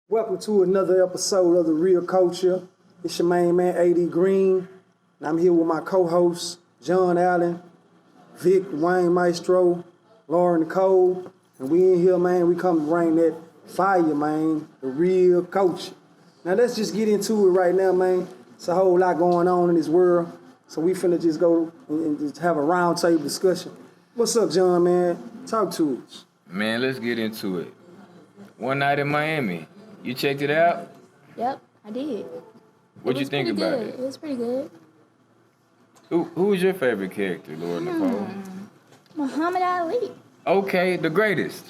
Welcome to another episode of The Real Culture. It's your main man, A.D. Green, and I'm here with my co-hosts, John Allen, Vic, Wayne Maestro, Lauren Nicole, and we in here, man, we come to bring that fire, man, the real culture. Now let's just get into it right now, man. It's a whole lot going on in this world, so we finna just go and just have a round table discussion. What's up, John, man? Talk to us. Man, let's get into it. One night in Miami. You checked it out? Yep, I did. What'd you think about it? It was pretty good. Who was your favorite character, Lord Nicole? Muhammad Ali. Okay, the greatest.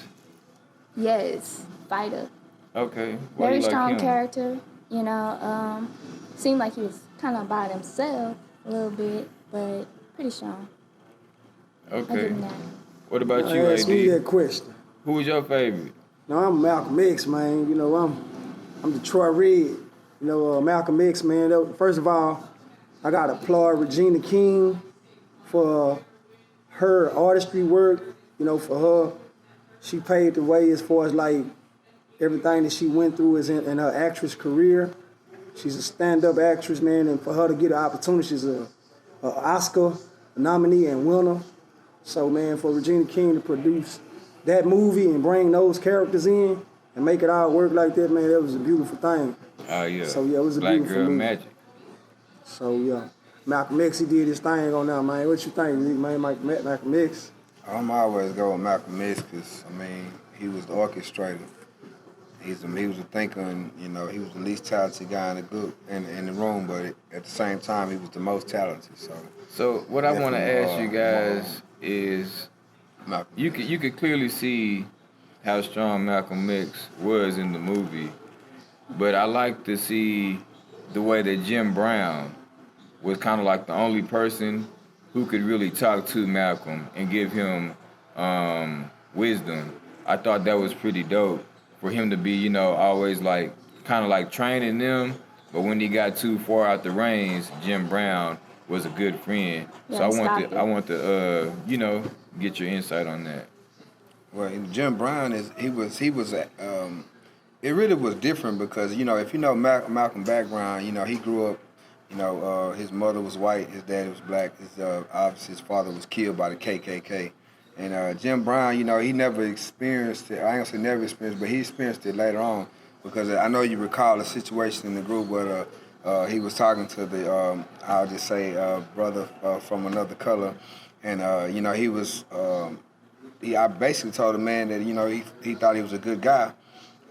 Yes, fighter. Okay. Why Very you like strong him? character. You know, seemed like he was kind of by himself a little bit, but pretty strong. I give Okay. him that. What about Now, you, ask me that AD? question. Who was your favorite? No, I'm Malcolm X, man. You know, I'm Detroit Red. You know, Malcolm X, man. First of all, I got to applaud Regina King for her artistry work. You know, for her, she paved the way as far as like everything that she went through is in her actress career. She's a stand-up actress, man, and for her to get an opportunity, she's a Oscar nominee and winner. So, man, for Regina King to produce that movie and bring those characters in and make it all work like that, man, that was a beautiful thing. Oh, yeah. So, yeah, it was a Black beautiful Girl movie. Magic. So, yeah, Malcolm X, he did his thing on that, man. What you think, man, Malcolm X? I'm always go with Malcolm X because, I mean, he was the orchestrator. He was a thinker, and, you know, he was the least talented guy in the group, in the room, but at the same time, he was the most talented. So what I want to Definitely, ask you guys is, Malcolm you X. could clearly see how strong Malcolm X was in the movie, but I like to see the way that Jim Brown was kind of like the only person who could really talk to Malcolm and give him wisdom. I thought that was pretty dope for him to be, you know, always like kind of like training them, but when he got too far out the reins, Jim Brown was a good friend. Yeah, So stopped I it. want to you know, get your insight on that. Well, Jim Brown it really was different because, you know, if you know Malcolm background, you know, he grew up, you know, his mother was white, his daddy was black, obviously his father was killed by the KKK. And Jim Brown, you know, he never experienced it. I ain't gonna say never experienced, but he experienced it later on because I know you recall a situation in the group where he was talking to the, I'll just say, brother from another color. And, you know, I basically told the man that, you know, he thought he was a good guy.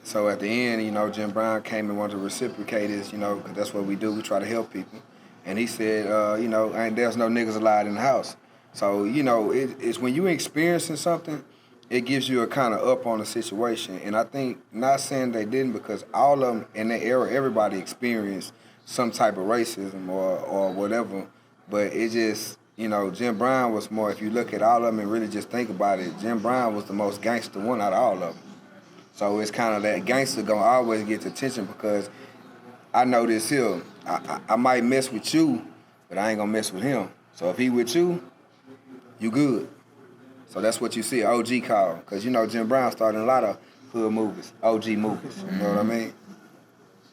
So at the end, you know, Jim Brown came and wanted to reciprocate his, you know, because that's what we do. We try to help people. And he said, you know, there's no niggas allowed in the house. So, you know, it's when you're experiencing something, it gives you a kind of up on the situation. And I think, not saying they didn't, because all of them in that era, everybody experienced some type of racism or whatever. But it just, you know, Jim Brown was more, if you look at all of them and really just think about it, Jim Brown was the most gangster one out of all of them. So it's kind of that gangster gonna always get the attention because I know this here. I might mess with you, but I ain't gonna mess with him. So if he with you, you good. So that's what you see OG call. Because, you know, Jim Brown started in a lot of hood movies, OG movies. You know what I mean?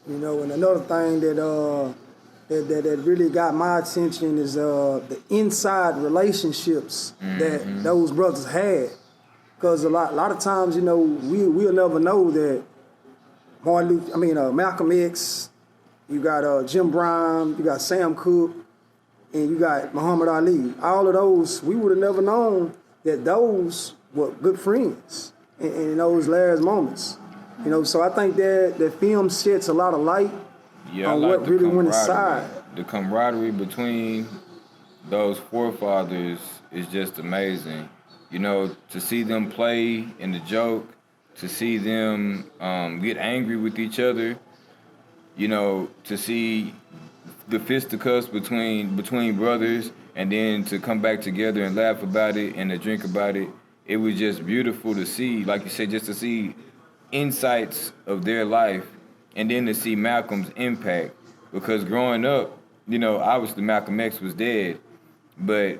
You know, and another thing that really got my attention is the inside relationships that those brothers had. Because a lot of times, you know, we'll never know that Malcolm X, you got Jim Brown, you got Sam Cooke, and you got Muhammad Ali. All of those, we would have never known that those were good friends in those last moments. You know, so I think that the film sheds a lot of light on what really went inside. The camaraderie between those forefathers is just amazing. You know, to see them play in the joke, to see them get angry with each other, you know, to see the fisticuffs between brothers, and then to come back together and laugh about it and to drink about it. It was just beautiful to see, like you said, just to see insights of their life, and then to see Malcolm's impact. Because growing up, you know, obviously Malcolm X was dead, but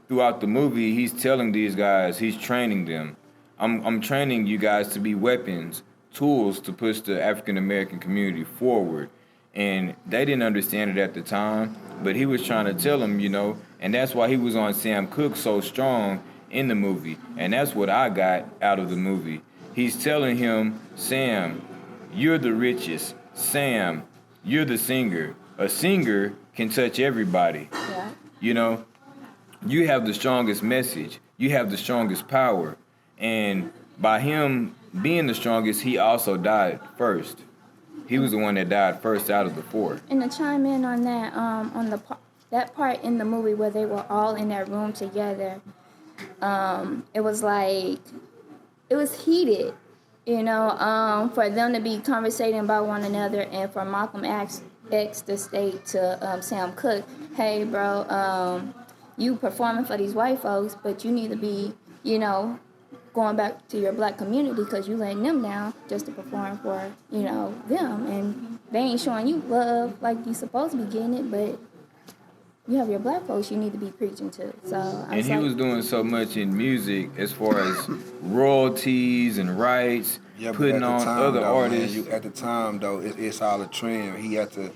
throughout the movie, he's telling these guys, he's training them. I'm training you guys to be weapons tools to push the African American community forward. And they didn't understand it at the time, but he was trying to tell them, you know, and that's why he was on Sam Cooke so strong in the movie. And that's what I got out of the movie. He's telling him, Sam, you're the richest. Sam, you're the singer. A singer can touch everybody. Yeah. You know, you have the strongest message. You have the strongest power. And by him being the strongest, he also died first. He was the one that died first out of the four. And to chime in on that, that part in the movie where they were all in that room together, it was like, it was heated, you know, for them to be conversating about one another, and for Malcolm X to state to Sam Cooke, hey, bro, you performing for these white folks, but you need to be, you know, going back to your black community because you letting them down just to perform for, you know, them. And they ain't showing you love like you supposed to be getting it, but you have your black folks you need to be preaching to. So and he was doing so much in music as far as royalties and rights, putting on other artists. Man, at the time, though, it's all a trend. He had to.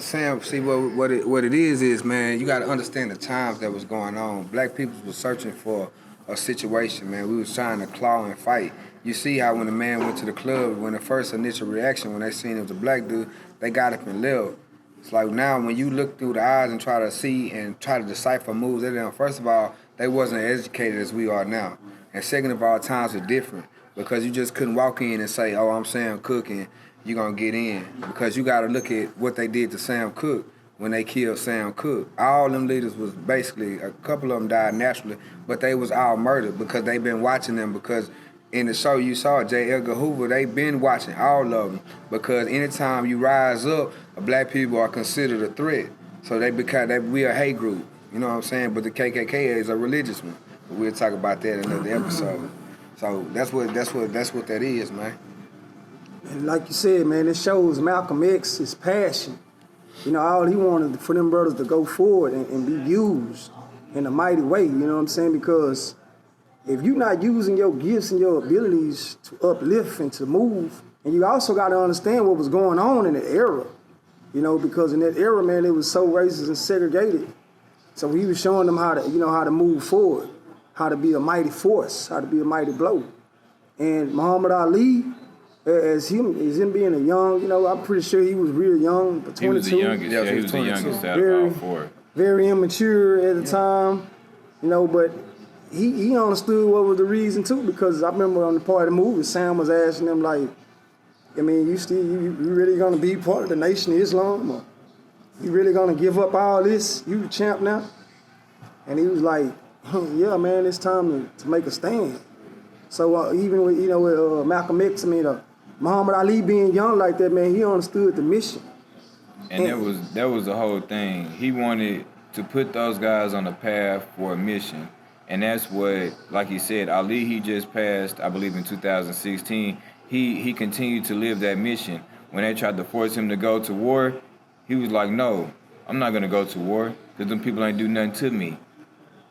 Sam, see what it is, man, you got to understand the times that was going on. Black people was searching for a situation, man. We was trying to claw and fight. You see how when a man went to the club, when the first initial reaction, when they seen it was a black dude, they got up and left. It's like now when you look through the eyes and try to see and try to decipher moves, first of all, they wasn't as educated as we are now. And second of all, times were different because you just couldn't walk in and say, oh, I'm Sam Cooke and you're going to get in. Because you got to look at what they did to Sam Cooke when they killed Sam Cooke. All them leaders was basically, a couple of them died naturally, but they was all murdered because they been watching them because in the show you saw J. Edgar Hoover, they been watching all of them because anytime you rise up, black people are considered a threat. So we a hate group, you know what I'm saying? But the KKK is a religious one. But we'll talk about that in another episode. So that's what that is, man. And like you said, man, it shows Malcolm X his passion. You know, all he wanted for them brothers to go forward and be used in a mighty way, you know what I'm saying? Because if you're not using your gifts and your abilities to uplift and to move, and you also got to understand what was going on in that era, you know, because in that era, man, it was so racist and segregated. So he was showing them how to move forward, how to be a mighty force, how to be a mighty blow. And Muhammad Ali, as him being a young, you know, I'm pretty sure he was real young, but 22. He was the youngest. Yeah, he was the youngest out of all four. Very immature at the time, you know, but he understood what was the reason too, because I remember on the part of the movie, Sam was asking him like, I mean, you really gonna be part of the Nation of Islam, or you really gonna give up all this? You the champ now? And he was like, yeah, man, it's time to make a stand. So even with with Malcolm X, Muhammad Ali being young like that, man, he understood the mission. And that was the whole thing. He wanted to put those guys on a path for a mission. And that's what, like he said, Ali, he just passed, I believe in 2016. He continued to live that mission. When they tried to force him to go to war, he was like, no, I'm not going to go to war because them people ain't do nothing to me.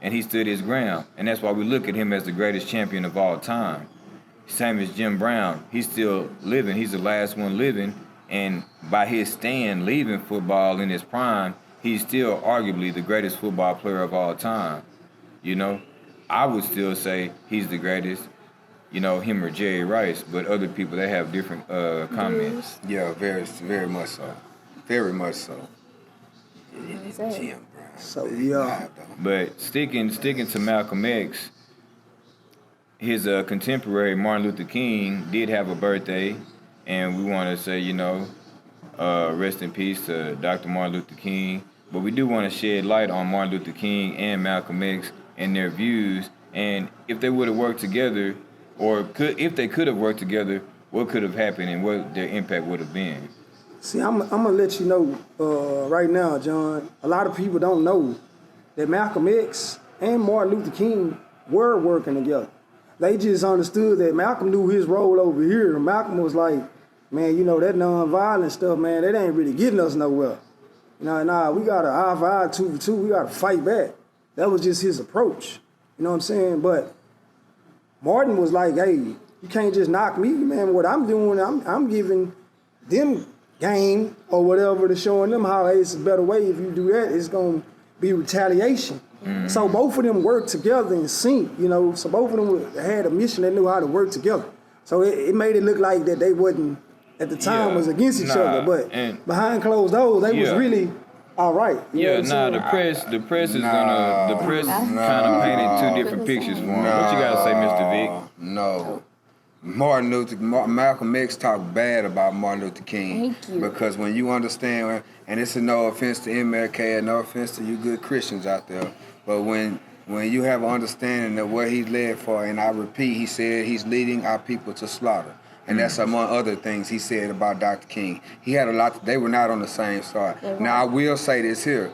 And he stood his ground. And that's why we look at him as the greatest champion of all time. Same as Jim Brown. He's still living. He's the last one living. And by his stand, leaving football in his prime, he's still arguably the greatest football player of all time. You know, I would still say he's the greatest, you know, him or Jerry Rice, but other people, they have different comments. Yeah, very, very much so. Very much so. Jim Brown. So, yeah. But sticking to Malcolm X, his contemporary Martin Luther King did have a birthday, and we want to say, you know, rest in peace to Dr. Martin Luther King. But we do want to shed light on Martin Luther King and Malcolm X and their views, and if they would have worked together, or if they could have worked together, what could have happened and what their impact would have been. See, I'm going to let you know right now, John, a lot of people don't know that Malcolm X and Martin Luther King were working together. They just understood that Malcolm knew his role over here. Malcolm was like, man, you know, that nonviolent stuff, man, that ain't really getting us nowhere. Nah, we got to eye for eye, two for two. We got to fight back. That was just his approach. You know what I'm saying? But Martin was like, hey, You can't just knock me, man. What I'm doing, I'm giving them game or whatever to showing them how it's a better way. If you do that, it's gonna be retaliation. So both of them worked together in sync, you know. So both of them had a mission. They knew how to work together. So it made it look like that they wasn't at the time was against each other, but behind closed doors, they was really all right. The press is kind of painted two different pictures for him. What you gotta say, Mr. Vic? No. Malcolm X talked bad about Martin Luther King. Thank you. Because when you understand, and this is no offense to MLK and no offense to you good Christians out there, but when you have an understanding of what he led for, and I repeat, he said he's leading our people to slaughter. And that's among other things he said about Dr. King. He had a lot, they were not on the same side. Now, I will say this here.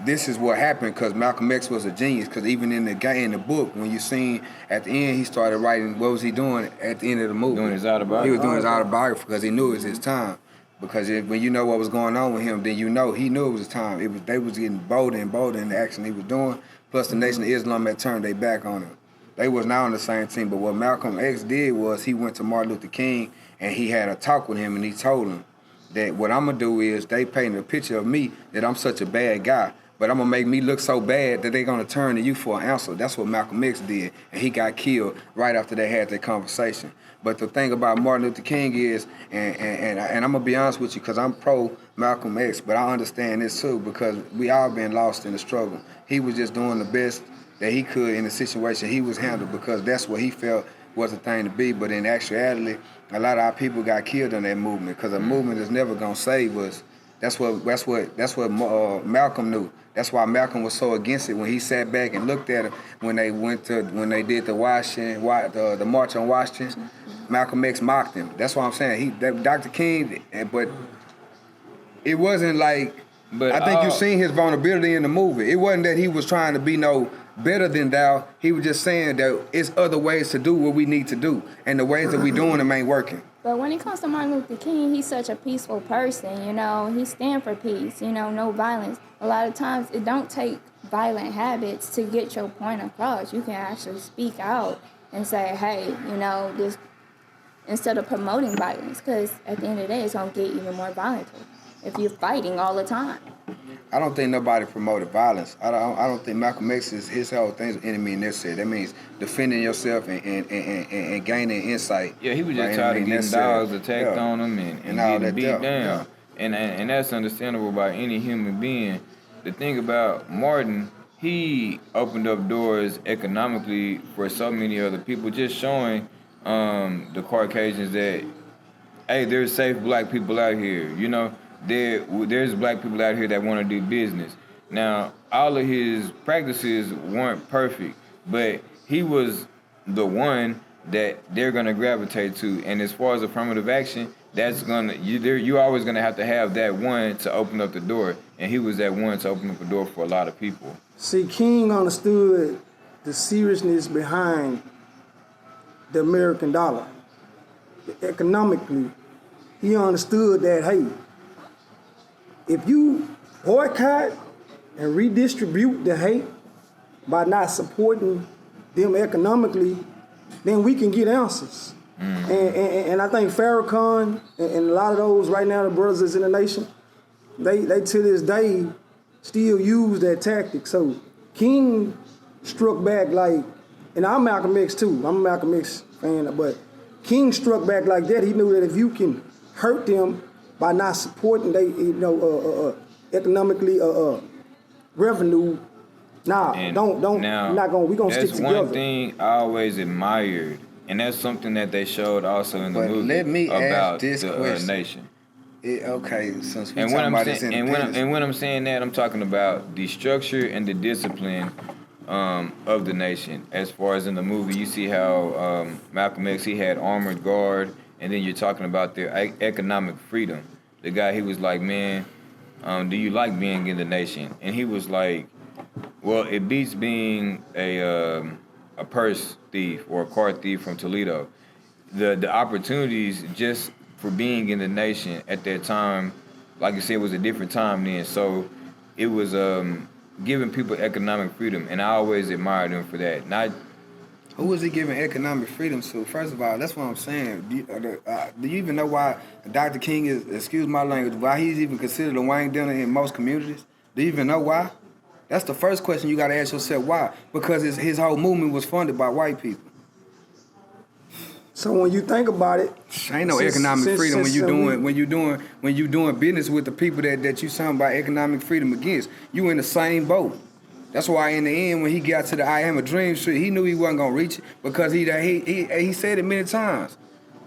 This is what happened because Malcolm X was a genius. Because even in the book, when you seen at the end, he started writing. What was he doing at the end of the movie? Doing his autobiography. He was doing his autobiography because he knew it was his time. Because when you know what was going on with him, then you know he knew it was his time. They was getting bolder and bolder in the action he was doing. Plus, the Nation of Islam had turned their back on him. They was now on the same team. But what Malcolm X did was he went to Martin Luther King and he had a talk with him, and he told him that what I'm gonna do is they painted a picture of me that I'm such a bad guy. But I'm gonna make me look so bad that they're gonna turn to you for an answer. That's what Malcolm X did, and he got killed right after they had that conversation. But the thing about Martin Luther King is, and I'm gonna be honest with you, because I'm pro Malcolm X, but I understand this too because we all been lost in the struggle. He was just doing the best that he could in the situation he was handled because that's what he felt was the thing to be. But in actuality, a lot of our people got killed in that movement because a movement is never gonna save us. That's what Malcolm knew. That's why Malcolm was so against it when he sat back and looked at it when they did the March on Washington. Malcolm X mocked him. That's what I'm saying. Dr. King, but it wasn't like. But I think you seen his vulnerability in the movie. It wasn't that he was trying to be no better than thou. He was just saying that it's other ways to do what we need to do, and the ways that we doing them ain't working. But when it comes to Martin Luther King, he's such a peaceful person, you know. He stand for peace, you know, no violence. A lot of times it don't take violent habits to get your point across. You can actually speak out and say, hey, you know, this, instead of promoting violence, because at the end of the day, it's going to get even more violent if you're fighting all the time. I don't think nobody promoted violence. I don't think Malcolm X his whole thing's enemy necessary. That means defending yourself and gaining insight. Yeah, he was just tired of getting dogs attacked on him and getting beat down. Yeah. And that's understandable by any human being. The thing about Martin, he opened up doors economically for so many other people, just showing the Caucasians that, hey, there's safe black people out here, you know. There's black people out here that want to do business. Now, all of his practices weren't perfect, but he was the one that they're gonna gravitate to. And as far as affirmative action, you're always gonna have to have that one to open up the door. And he was that one to open up the door for a lot of people. See, King understood the seriousness behind the American dollar. Economically, he understood that, hey, if you boycott and redistribute the hate by not supporting them economically, then we can get answers. And I think Farrakhan and a lot of those right now, the brothers that's in the nation, they to this day still use that tactic. So King struck back like, and I'm Malcolm X too. I'm a Malcolm X fan, but King struck back like that. He knew that if you can hurt them by not supporting they, economically revenue, we gonna stick together. That's one thing I always admired, and that's something that they showed also in the movie let me about ask this the question. nation. Since we're talking about this and when I'm saying that, I'm talking about the structure and the discipline of the nation. As far as in the movie, you see how Malcolm X, he had armored guard, and then you're talking about their economic freedom. The guy, he was like, man, do you like being in the nation? And he was like, well, it beats being a purse thief or a car thief from Toledo. The opportunities just for being in the nation at that time, like you said, it was a different time then. So it was giving people economic freedom, and I always admired them for that. Who is he giving economic freedom to? First of all, that's what I'm saying. Do you even know why Dr. King is, excuse my language, why he's even considered a Wayne dinner in most communities? Do you even know why? That's the first question you got to ask yourself. Why? Because his whole movement was funded by white people. So when you think about it, ain't no economic freedom when you doing business with the people that you sound about economic freedom against. You in the same boat. That's why in the end, when he got to the I Am a Dream street, he knew he wasn't gonna reach it because he said it many times.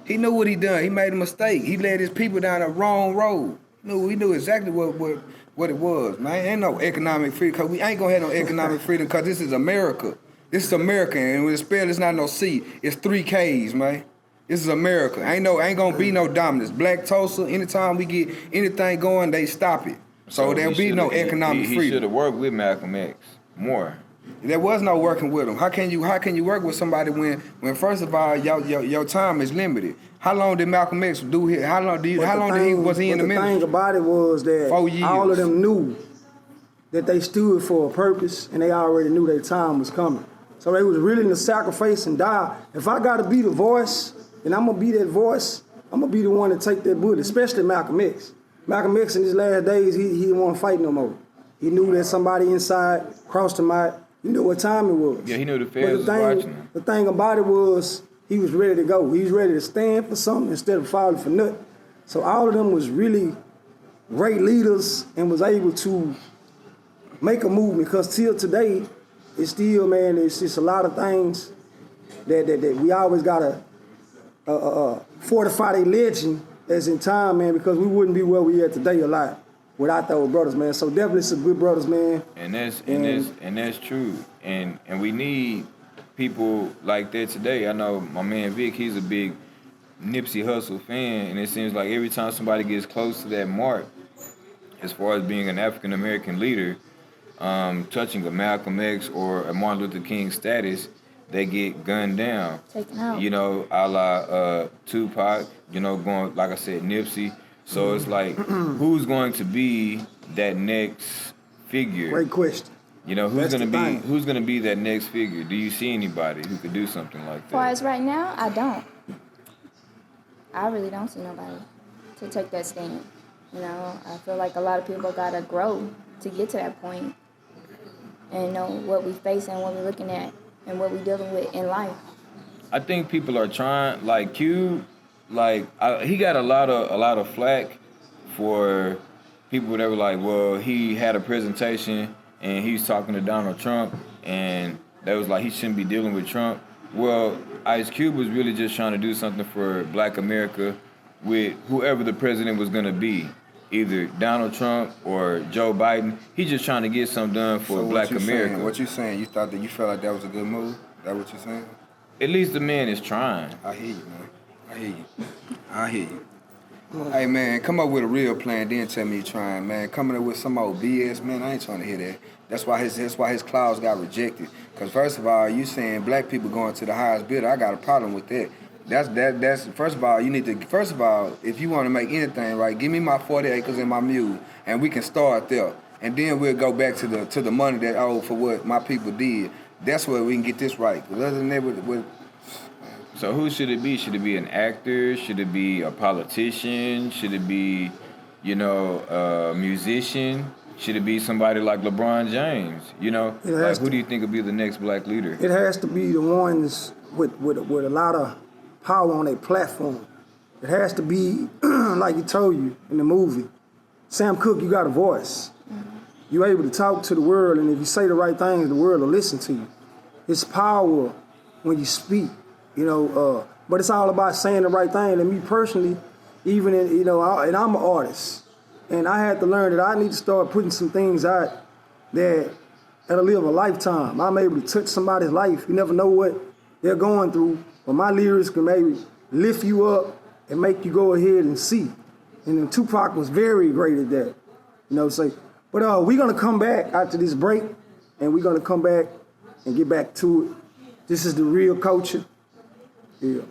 He knew what he done. He made a mistake. He led his people down the wrong road. He knew exactly what it was, man. Ain't no economic freedom because we ain't gonna have no economic freedom because this is America. This is America, and when it's spelled, it's not no C. It's 3 Ks, man. This is America. Ain't gonna be no dominance. Black Tulsa, anytime we get anything going, they stop it. So there'll be no economic freedom. He should have worked with Malcolm X more. There was no working with him. How can you work with somebody when first of all your time is limited? How long did Malcolm X do here? Was he in the ministry? The thing about it was that 4 years. all of them knew that they stood for a purpose, and they already knew their time was coming. So they was willing to sacrifice and die. If I got to be the voice, and I'm gonna be that voice, I'm gonna be the one to take that bullet. Especially Malcolm X. Malcolm X in his last days, he didn't want to fight no more. He knew that somebody inside crossed him out. He knew what time it was. Yeah, he knew the feds was watching him. The thing about it was he was ready to go. He was ready to stand for something instead of falling for nothing. So all of them was really great leaders and was able to make a movement. Because till today, it's still, man, it's just a lot of things that we always gotta fortify their legend as in time, man, because we wouldn't be where we are today alive without those brothers, man. So definitely some good brothers, man. And that's true. And we need people like that today. I know my man Vic, he's a big Nipsey Hussle fan, and it seems like every time somebody gets close to that mark, as far as being an African American leader, touching a Malcolm X or a Martin Luther King status, they get gunned down. Taken out. You know, a la Tupac, you know, going, like I said, Nipsey. So it's like, who's going to be that next figure? Great question. You know, who's gonna be that next figure? Do you see anybody who could do something like that? As far as right now, I don't. I really don't see nobody to take that stand. You know, I feel like a lot of people gotta grow to get to that point and know what we face and what we're looking at and what we're dealing with in life. I think people are trying, like Cube, he got a lot of flack for people that were like, well, he had a presentation and he was talking to Donald Trump and that was like he shouldn't be dealing with Trump. Well, Ice Cube was really just trying to do something for Black America with whoever the president was gonna be, either Donald Trump or Joe Biden. He's just trying to get something done for Black America. What you saying? You felt like that was a good move? That what you saying? At least the man is trying. I hear you, man. I hear you. Hey, man, come up with a real plan, then tell me you're trying, man. Coming up with some old BS, man, I ain't trying to hear that. That's why his clause got rejected. Because first of all, you saying black people going to the highest bidder, I got a problem with that. That's first of all, if you want to make anything right, give me my 40 acres and my mule, and we can start there. And then we'll go back to the money that I owe for what my people did. That's where we can get this right. Because other than that, So who should it be? Should it be an actor? Should it be a politician? Should it be, a musician? Should it be somebody like LeBron James? Who do you think will be the next black leader? It has to be the ones with a lot of power on their platform. It has to be, like he told you in the movie, Sam Cooke, you got a voice. You're able to talk to the world, and if you say the right things, the world will listen to you. It's power when you speak. But it's all about saying the right thing. And me personally, even and I'm an artist, and I had to learn that I need to start putting some things out that'll live a lifetime. I'm able to touch somebody's life. You never know what they're going through, but my lyrics can maybe lift you up and make you go ahead and see. And then Tupac was very great at that. But we're gonna come back after this break, and we're gonna come back and get back to it. This is the real culture. Yeah.